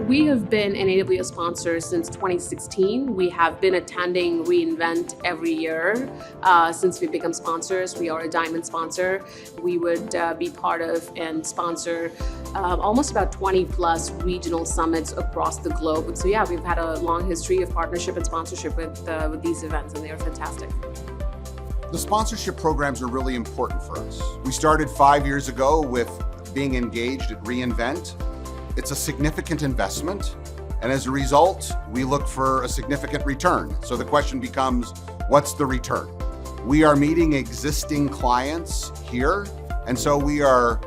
We have been an AWS sponsor since 2016. We have been attending reInvent every year since we've become sponsors. We are a diamond sponsor. We would be part of and sponsor almost about 20 plus regional summits across the globe. So yeah, we've had a long history of partnership and sponsorship with these events, and they are fantastic. The sponsorship programs are really important for us. We started 5 years ago with being engaged at reInvent. It's a significant investment, and as a result, we look for a significant return. So the question becomes, what's the return? We are meeting existing clients here, and so we are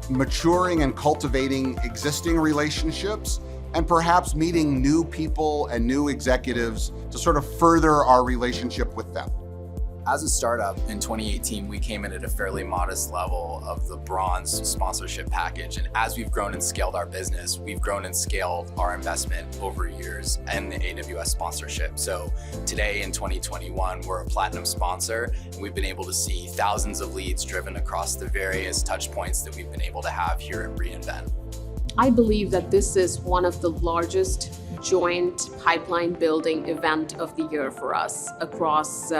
maturing and cultivating existing relationships and perhaps meeting new people and new executives to sort of further our relationship with them. As a startup in 2018, we came in at a fairly modest level of the bronze sponsorship package. And as we've grown and scaled our business, we've grown and scaled our investment over years in the AWS sponsorship. So today in 2021, we're a platinum sponsor, and we've been able to see thousands of leads driven across the various touch points that we've been able to have here at reInvent. I believe that this is one of the largest joint pipeline building event of the year for us across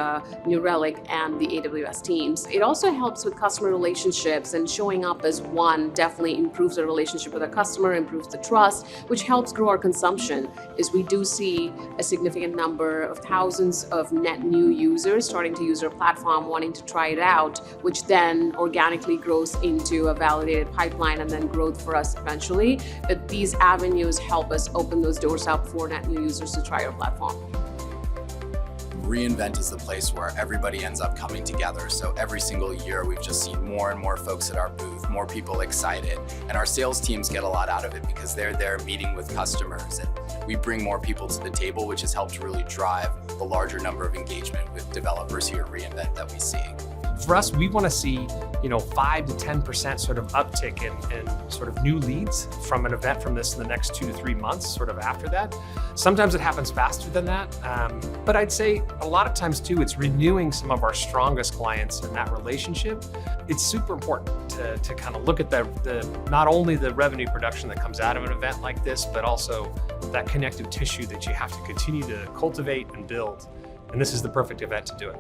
New Relic and the AWS teams. It also helps with customer relationships, and showing up as one definitely improves our relationship with our customer, improves the trust, which helps grow our consumption, as we do see a significant number of thousands of net new users starting to use our platform, wanting to try it out, which then organically grows into a validated pipeline and then growth for us eventually. But these avenues help us open those doors up for net new users to try our platform. reInvent is the place where everybody ends up coming together. So every single year, we've just seen more and more folks at our booth, more people excited. And our sales teams get a lot out of it because they're there meeting with customers, and we bring more people to the table, which has helped really drive the larger number of engagement with developers here at reInvent that we see. For us, we want to see 5 to 10% sort of uptick in sort of new leads from an event from this in the next 2 to 3 months, sort of after that. Sometimes it happens faster than that, but I'd say a lot of times too, it's renewing some of our strongest clients in that relationship. It's super important to kind of look at the not only the revenue production that comes out of an event like this, but also that connective tissue that you have to continue to cultivate and build. And this is the perfect event to do it.